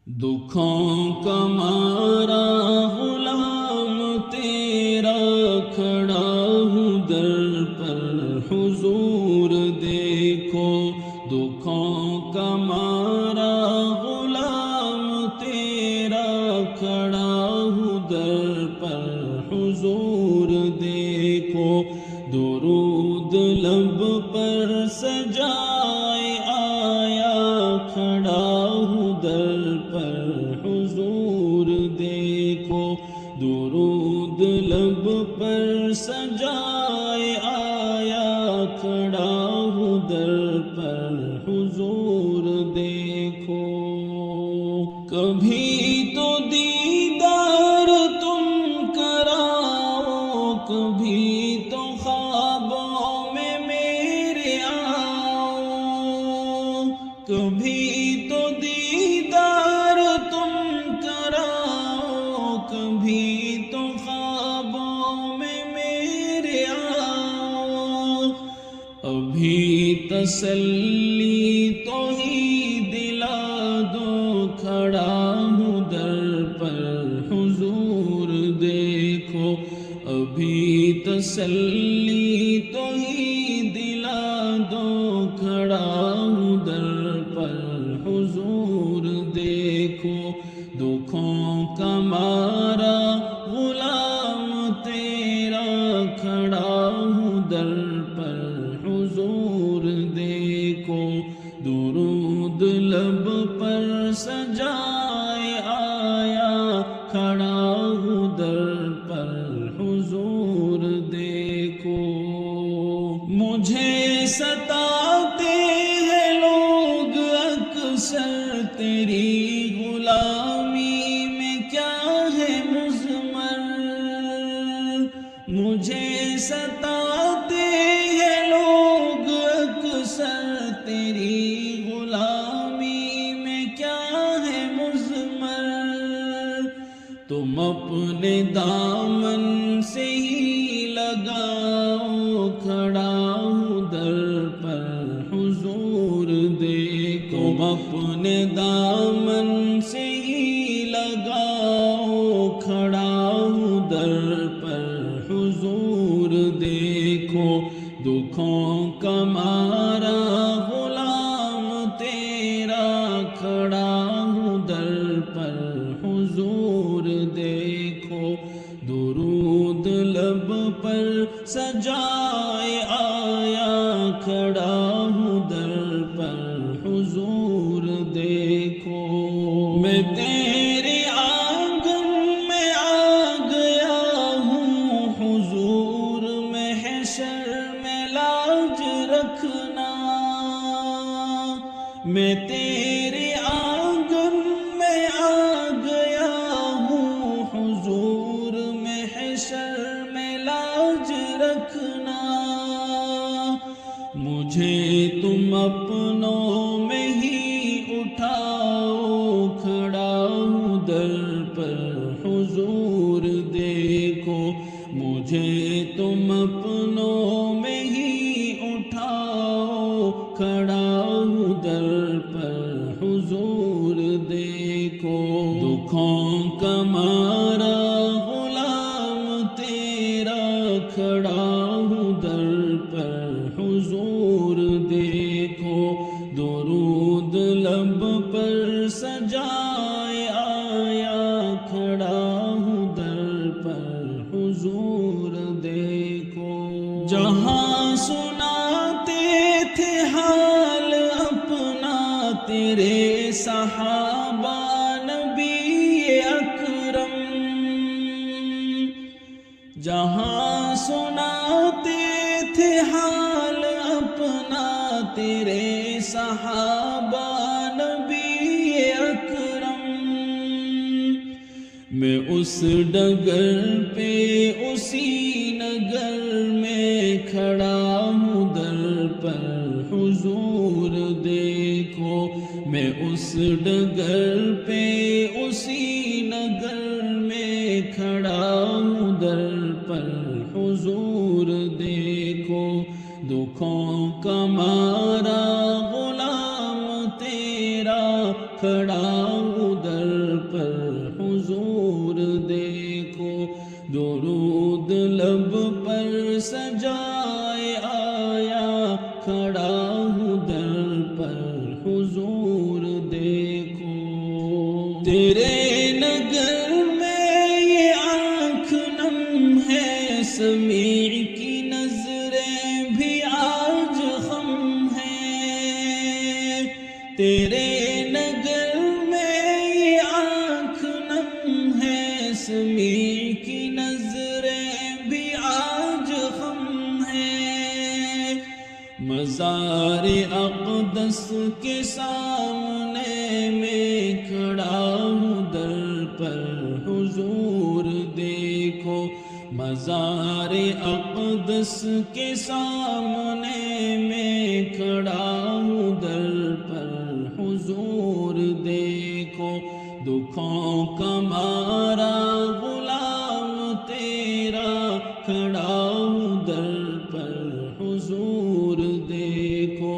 دکھوں کا مارا غلام تیرا کھڑا ہوں در پر حضور دیکھو، دکھوں کا مارا غلام تیرا کھڑا ہوں در پر حضور دیکھو، درود لب پر سجائے آیا کھڑا ہوں در پر حضور دیکھو، درود لب پر سجائے آیا کھڑا ہوں در پر حضور دیکھو۔ کبھی تو دیدار تم کراؤ، کبھی تو خوابوں میں میرے آؤ، کبھی تو دیدار تم کراؤ، کبھی تو خوابوں میں میرے آؤ، ابھی تسلی تو ہی دلا دو، کھڑا ہوں در پر حضور دیکھو، ابھی تسلی تو ہی دلا دو، کھڑا ہوں در پر حضور دیکھو، دکھوں کا مارا غلام تیرا کھڑا ہوں در پر حضور دیکھو، درود لب پر سجائے آیا کھڑا ہوں در پر حضور دیکھو۔ مجھے ستاتے ہیں لوگ اکثر، تیری غلامی میں کیا ہے مضمر، مجھے ستاتے ہیں لوگ اکثر، تیری غلامی میں کیا ہے مضمر، تم اپنے دامن سے ہی لگاؤ، کھڑا ہوں در پر حضور دیکھو، تم اپنے دامن سے ہی لگاؤ، کھڑا ہوں در پر حضور دیکھو، دکھوں کا مارا غلام تیرا کھڑا ہوں در پر حضور دیکھو، درود لب پر سجائے آیا کھڑا ہوں در پر حضور دیکھو۔ میں تیرے آنگن میں آ گیا ہوں، حضور محشر میں لاج رکھنا، میں تیرے آنگن میں آ گیا ہوں، حضور محشر میں لاج رکھنا، مجھے تم اپنوں میں ہی اٹھاؤ، کھڑا ہوں در پر حضور دیکھو، مجھے تم اپنوں میں ہی اٹھاؤ، کھڑا ہوں در پر حضور دیکھو، دکھوں کا مارا غلام تیرا کھڑا ہوں در پر حضور دیکھو، درود لب پر سجائے آیا کھڑا ہوں در پر حضور دیکھو۔ جہاں سناتے تھے حال اپنا تیرے صحابہ نبی اکرم، جہاں سناتے تھے حال اپنا تیرے صحابہ نبی اکرم، میں اس ڈگر پہ اسی نگر میں کھڑا ہوں در پر حضور دیکھو، میں اس ڈگر پہ اسی نگر میں کھڑا ہوں در پر حضور دیکھو، دکھوں کا مارا غلام تیرا کھڑا ہوں در پر حضور دیکھو، درود لب پر سجائے آیا، کھڑا ہوں در پر حضور دیکھو۔ تیرے نگر میں یہ آنکھ نم ہے، سمیع کی نظریں بھی آج خم ہیں۔ تیرے نگر میں یہ آنکھ نم ہے، سمیع کی نظریں بھی آج خم ہیں۔ مزار اقدس کے سامنے میں کھڑا ہوں در پر حضور دیکھو، مزار اقدس کے سامنے میں کھڑا ہوں در پر حضور دیکھو، دکھوں کا مارا غلام تیرا، کھڑا ہوں در پر حضور دیکھو،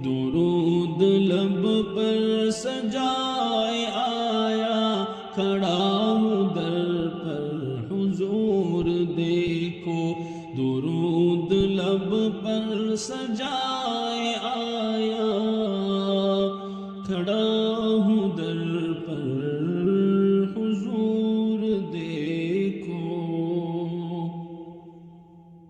درود لب پر سجائے آیا، کھڑا ہوں در پر حضور دیکھو، درود لب پر سجائے آیا، کھڑا